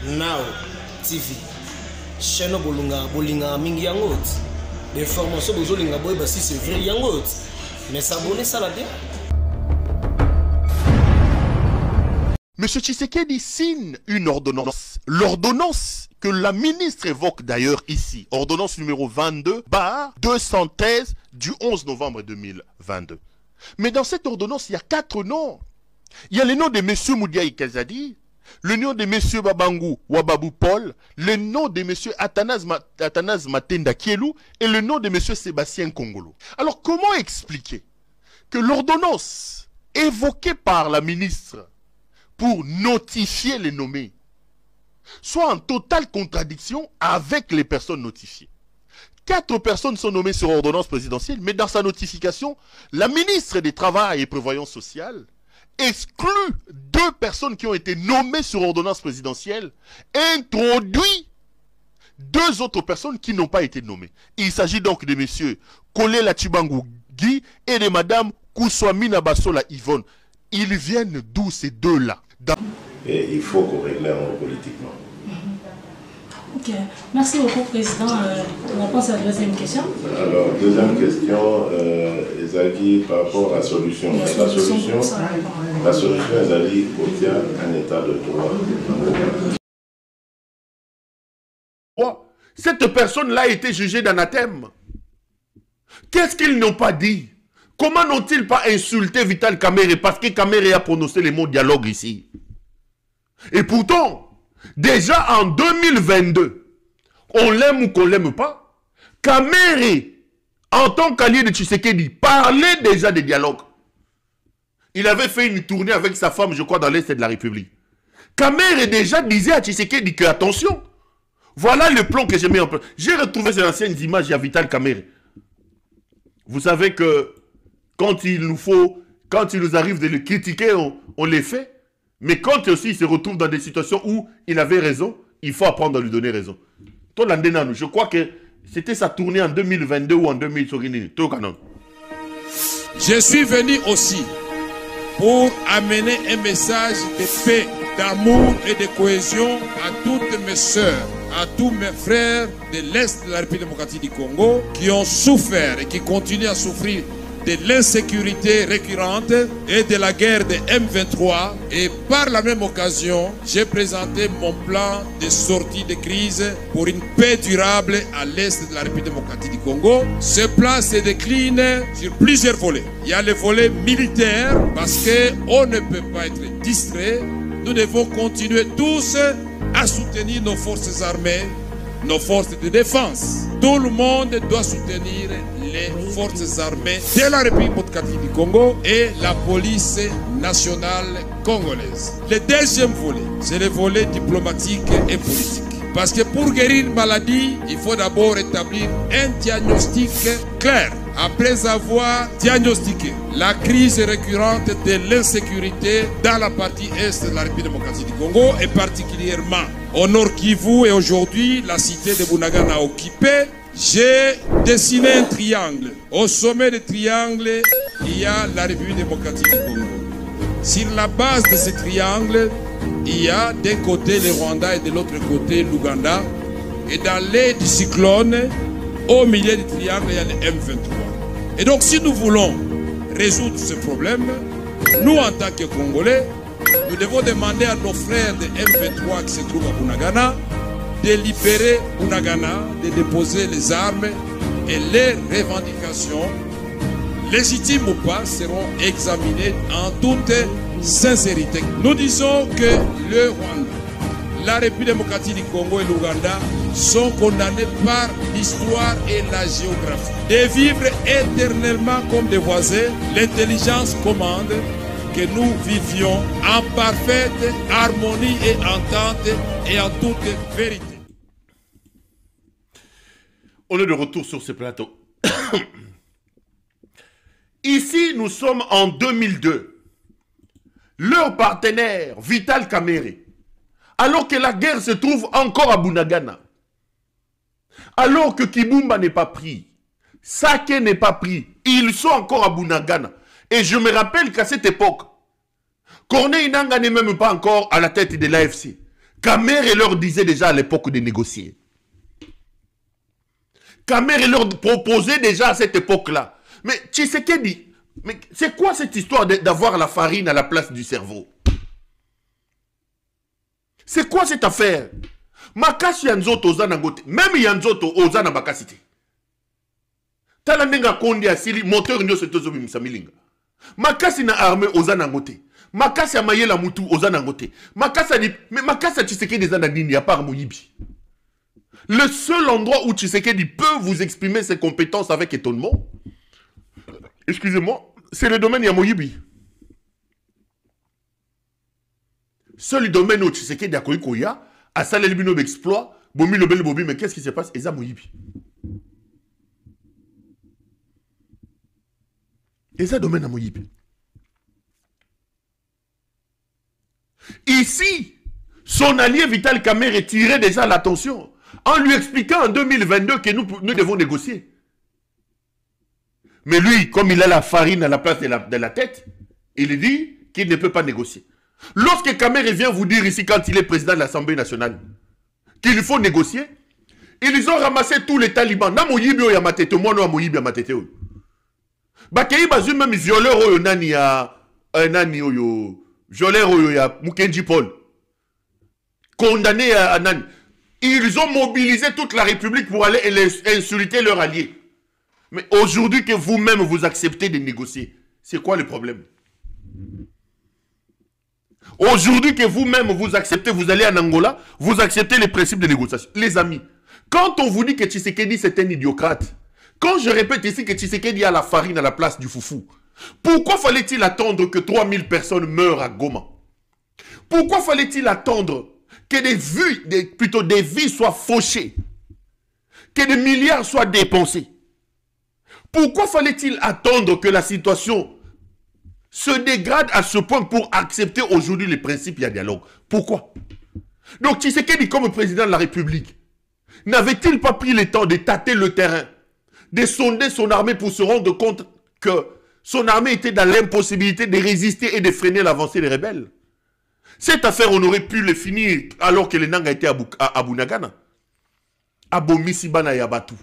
Now TV chaîne bolinga mingi yango des formations bozolinga boy ba si c'est vrai yango mais s'abonner ça la bien. Monsieur Tshisekedi signe une ordonnance. L'ordonnance que la ministre évoque d'ailleurs ici, ordonnance numéro 22/213 du 11 novembre 2022. Mais dans cette ordonnance, il y a 4 noms. Il y a le nom de M. Moudiaï Kazadi, le nom de M. Babangou Wababou Paul, le nom de M. Athanase Matenda Kielou et le nom de M. Sébastien Kongolo. Alors comment expliquer que l'ordonnance évoquée par la ministre pour notifier les nommés soit en totale contradiction avec les personnes notifiées? 4 personnes sont nommées sur ordonnance présidentielle, mais dans sa notification, la ministre du Travail et Prévoyance sociale exclut 2 personnes qui ont été nommées sur ordonnance présidentielle, introduit 2 autres personnes qui n'ont pas été nommées. Il s'agit donc de M. Kolela Tshibangou Guy et de Mme Kouswamina Bassola Yvonne. Ils viennent d'où ces 2-là? Et il faut qu'on règle politiquement. Ok, merci beaucoup, Président. On passe à la deuxième question. Alors, deuxième question, Ezali, par rapport à la solution. La solution, Ezali, obtient un état de droit. Cette personne-là a été jugée d'anathème. Qu'est-ce qu'ils n'ont pas dit? Comment n'ont-ils pas insulté Vital Kamerhe? Parce que Kamerhe a prononcé les mots dialogue ici. Et pourtant, déjà en 2022, on l'aime ou qu'on l'aime pas, Kamerhe, en tant qu'allié de Tshisekedi, parlait déjà de dialogue. Il avait fait une tournée avec sa femme, je crois, dans l'Est de la République. Kamerhe déjà disait à Tshisekedi que, attention, voilà le plan que j'ai mis en place. J'ai retrouvé ces anciennes images à Vital Kamerhe. Vous savez que quand il nous arrive de le critiquer, on les fait. Mais quand aussi il se retrouve dans des situations où il avait raison, il faut apprendre à lui donner raison. Je crois que c'était sa tournée en 2022 ou en 2000. Je suis venu aussi pour amener un message de paix, d'amour et de cohésion à toutes mes sœurs, à tous mes frères de l'Est de la République démocratique du Congo qui ont souffert et qui continuent à souffrir de l'insécurité récurrente et de la guerre de M23. Et par la même occasion, j'ai présenté mon plan de sortie de crise pour une paix durable à l'Est de la République démocratique du Congo. Ce plan se décline sur plusieurs volets. Il y a le volet militaire parce qu'on ne peut pas être distrait. Nous devons continuer tous à soutenir nos forces armées, nos forces de défense. Tout le monde doit soutenir les forces armées de la République démocratique du Congo et la police nationale congolaise. Le deuxième volet, c'est le volet diplomatique et politique. Parce que pour guérir une maladie, il faut d'abord établir un diagnostic clair. Après avoir diagnostiqué la crise récurrente de l'insécurité dans la partie est de la République démocratique du Congo et particulièrement au Nord Kivu et aujourd'hui la cité de Bunagana occupée, j'ai dessiné un triangle. Au sommet du triangle, il y a la République démocratique du Congo. Sur la base de ce triangle, il y a d'un côté le Rwanda et de l'autre côté l'Ouganda. Et dans l'air du cyclone, au milieu du triangle, il y a le M23. Et donc si nous voulons résoudre ce problème, nous en tant que Congolais, nous devons demander à nos frères de M23 qui se trouvent à Bunagana de libérer Bunagana, de déposer les armes et les revendications, légitimes ou pas, seront examinées en toute sincérité. Nous disons que le Rwanda, la République démocratique du Congo et l'Ouganda sont condamnés par l'histoire et la géographie de vivre éternellement comme des voisins. L'intelligence commande que nous vivions en parfaite harmonie et entente et en toute vérité. On est de retour sur ce plateau. Ici, nous sommes en 2002. Leur partenaire, Vital Kamerhe, alors que la guerre se trouve encore à Bunagana, alors que Kibumba n'est pas pris, Sake n'est pas pris, ils sont encore à Bunagana. Et je me rappelle qu'à cette époque, Corneille Nangaa n'est même pas encore à la tête de l'AFC. Kamere leur disait déjà à l'époque de négocier. Kamere leur proposait déjà à cette époque-là. Mais Tshisekedi, mais c'est quoi cette histoire d'avoir la farine à la place du cerveau? C'est quoi cette affaire? Makasi Yanzoto Ozanangote, même Yanzoto Ozana Bakasite. Talandenga Kondi Asili, moteur nyo setozo bimsamilinga. Makasi na armée Ozanangote. Makasi a maye la mutu Ozanangote. Makasi a dit, mais Makasi Tshisekedi Zanadini à part Moyibi. Le seul endroit où Tshisekedi peut vous exprimer ses compétences avec étonnement, excusez-moi, c'est le domaine Yamoyibi. Seul domaine où Tshisekedi a Koya, à Salelbino d'exploit, Bomi le bel Bobi, mais qu'est-ce qui se passe? Eza Moyibi. Eza domaine à Moyibi. Ici, son allié Vital Kamerhe tirait déjà l'attention en lui expliquant en 2022 que nous devons négocier. Mais lui, comme il a la farine à la place de la tête, il dit qu'il ne peut pas négocier. Lorsque Kamerhe vient vous dire ici, quand il est président de l'Assemblée nationale, qu'il faut négocier, ils ont ramassé tous les talibans. Na Moyibi oyo matete, moi no Moyibi ya matete oyo. Bakei bazu même violeur oyo nani ya nani oyo, violeur oyo ya Mukenji Paul. Condamné à nani. Ils ont mobilisé toute la République pour aller insulter leurs alliés. Mais aujourd'hui que vous-même vous acceptez de négocier, c'est quoi le problème? Aujourd'hui que vous-même vous acceptez, vous allez en Angola, vous acceptez les principes de négociation. Les amis, quand on vous dit que Tshisekedi c'est un idiocrate, quand je répète ici que Tshisekedi a la farine à la place du foufou, pourquoi fallait-il attendre que 3000 personnes meurent à Goma? Pourquoi fallait-il attendre que des vies soient fauchées, que des milliards soient dépensés? Pourquoi fallait-il attendre que la situation se dégrade à ce point pour accepter aujourd'hui les principes et le dialogue? Pourquoi? Donc Tshisekedi comme président de la République, n'avait-il pas pris le temps de tâter le terrain, de sonder son armée pour se rendre compte que son armée était dans l'impossibilité de résister et de freiner l'avancée des rebelles? Cette affaire, on aurait pu le finir alors que le Nanga était à Bunagana. À Bomisibana et à Batou.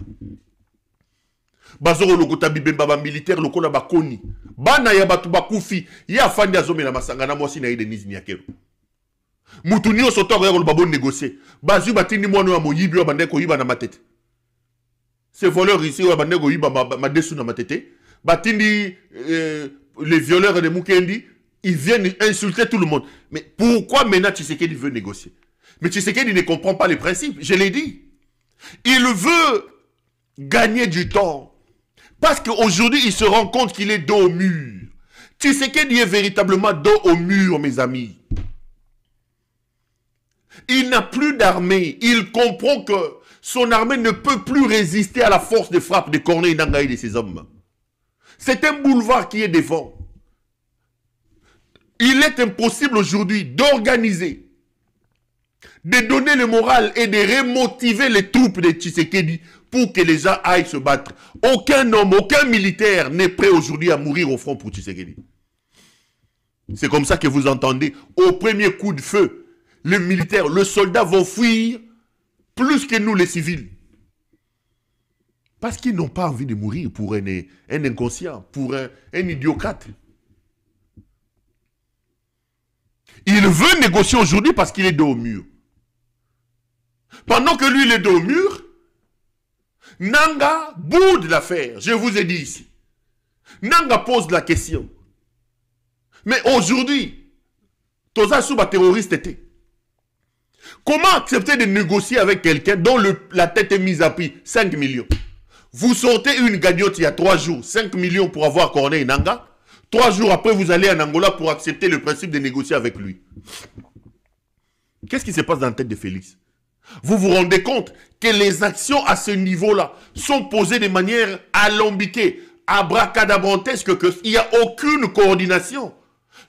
Bazoro lokota bibemba militaire lokola bakoni. Bana ya Batou bakufi. Ya fandi azome na masangana mwasi na ide nizi nyakero. Mutuni osoto ya lo babo négocier. Bazu batini mwana ya Moyibi wa bandeko yiba na matete. Ces voleurs ici wa bandeko yiba madesu na matete. Batini les violeurs de Mukendi. Ils viennent insulter tout le monde. Mais pourquoi maintenant Tshisekedi veut négocier? Mais Tshisekedi ne comprend pas les principes. Je l'ai dit. Il veut gagner du temps. Parce qu'aujourd'hui, il se rend compte qu'il est dos au mur. Tshisekedi est véritablement dos au mur, mes amis. Il n'a plus d'armée. Il comprend que son armée ne peut plus résister à la force de frappe de Corneille Nangaï et de ses hommes. C'est un boulevard qui est devant. Il est impossible aujourd'hui d'organiser, de donner le moral et de remotiver les troupes de Tshisekedi pour que les gens aillent se battre. Aucun homme, aucun militaire n'est prêt aujourd'hui à mourir au front pour Tshisekedi. C'est comme ça que vous entendez, au premier coup de feu, les militaires, les soldats vont fuir plus que nous les civils. Parce qu'ils n'ont pas envie de mourir pour un inconscient, pour un idiocrate. Il veut négocier aujourd'hui parce qu'il est dos au mur. Pendant que lui, il est dos au mur, Nanga boude l'affaire. Je vous ai dit ici. Nanga pose la question. Mais aujourd'hui, Toza Souba terroriste était. Comment accepter de négocier avec quelqu'un dont la tête est mise à prix 5 millions? Vous sortez une gagnotte il y a 3 jours, 5 millions pour avoir Corneille Nanga. 3 jours après, vous allez en Angola pour accepter le principe de négocier avec lui. Qu'est-ce qui se passe dans la tête de Félix? Vous vous rendez compte que les actions à ce niveau-là sont posées de manière alambiquée, abracadabrantesque, qu'il n'y a aucune coordination.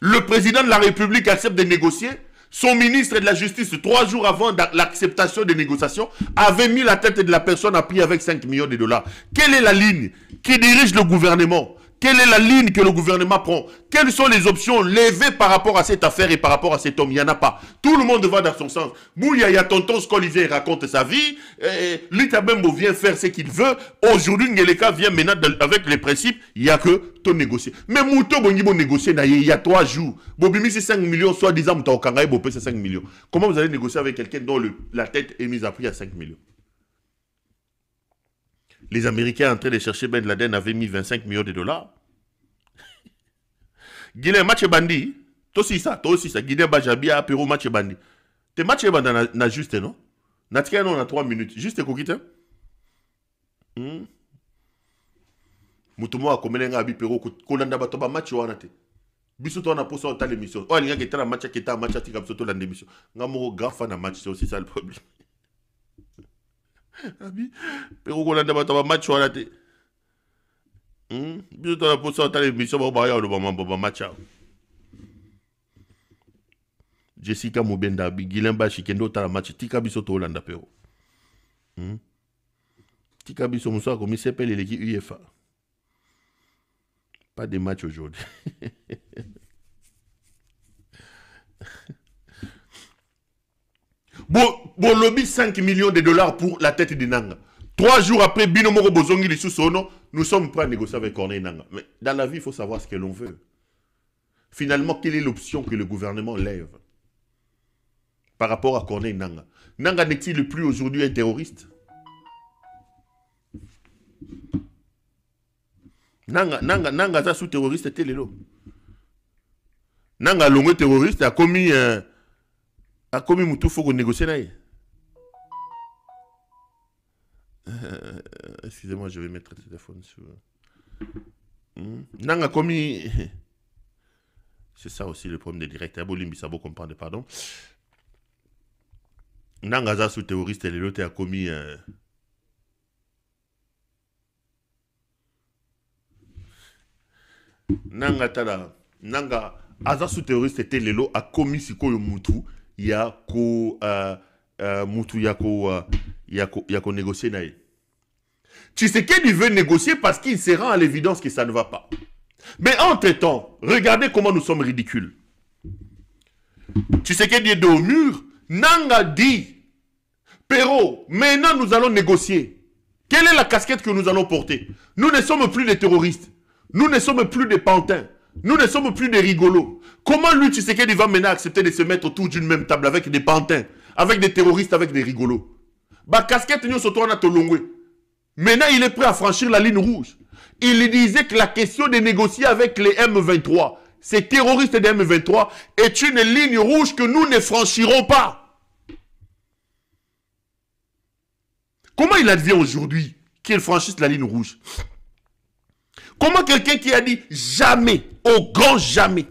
Le président de la République accepte de négocier. Son ministre de la Justice, 3 jours avant l'acceptation des négociations, avait mis la tête de la personne à prix avec 5 millions de dollars. Quelle est la ligne qui dirige le gouvernement? Quelle est la ligne que le gouvernement prend? Quelles sont les options levées par rapport à cette affaire et par rapport à cet homme? Il n'y en a pas. Tout le monde va dans son sens. Bouya, il y a tonton Scolivier raconte sa vie. L'Itabembo vient faire ce qu'il veut. Aujourd'hui, Ngeleka vient maintenant avec les principes. Il n'y a que ton négocier. Mais Mouto Bongibo négocier, il y a 3 jours. Bobimi, c'est 5 millions, soit disant Mouta Okangaï, Bopé, c'est 5 millions. Comment vous allez négocier avec quelqu'un dont la tête est mise à prix à 5 millions? Les Américains en train de chercher Ben Laden avaient mis 25 millions de dollars. Guinée match bandi. Toi aussi ça. Guinée Bajabia, Pérou match bandi. Tes matchs bandi na juste, non? Natika non, on a 3 minutes. Juste kokite. Mutumo a komenenga abi Pérou kolanda batoba match wana te. Biso to na posa au tal émission. Oh linga ketala match keta match tika biso to la émission. Ngamo grafa na match, c'est aussi ça le problème. Abi Pérou kolanda batoba match wana te. Biso to na posa au tal émission ba ba ya lo match. Jessica Mobenda abi Gilemba Chikendo ta match tika biso to Hollanda Pérou. Tika biso muso ko mi s'appelle l'équipe UEFA. Pas de match aujourd'hui. Bon lobby 5 millions de dollars pour la tête de Nanga. 3 jours après, Binomoro Bozongi les sous-sono, nous sommes prêts à négocier avec Corneille Nanga. Mais dans la vie, il faut savoir ce que l'on veut. Finalement, quelle est l'option que le gouvernement lève par rapport à Corneille Nanga? Nanga n'est-il plus aujourd'hui un terroriste? Nanga ça sous terroriste était l'élo. Nanga longue terroriste a commis Moutou, faut qu'on négocie là. Excusez-moi, je vais mettre le téléphone sur. Nanga commis. C'est ça aussi le problème des directeurs. Bolimbi Sabo comprendre, pardon. Nanga ça sous terroriste et l'autre a commis. Nanga tala. Nanga Aza sous terroriste était l'élo a commis siko yo Moutou. Yako Moutou Yako négocier naïe. Tshisekedi veut négocier parce qu'il se rend à l'évidence que ça ne va pas. Mais entre-temps, regardez comment nous sommes ridicules. Tshisekedi est dos au mur. Nanga dit, Pero, maintenant nous allons négocier. Quelle est la casquette que nous allons porter? Nous ne sommes plus des terroristes. Nous ne sommes plus des pantins. Nous ne sommes plus des rigolos. Comment lui, Tshisekedi va maintenant accepter de se mettre autour d'une même table avec des pantins, avec des terroristes, avec des rigolos? Bah, casquette, nous sommes à Tolongwe. Maintenant, il est prêt à franchir la ligne rouge. Il disait que la question de négocier avec les M23, ces terroristes des M23, est une ligne rouge que nous ne franchirons pas. Comment il advient aujourd'hui qu'il franchisse la ligne rouge? Comment quelqu'un qui a dit jamais, au grand jamais,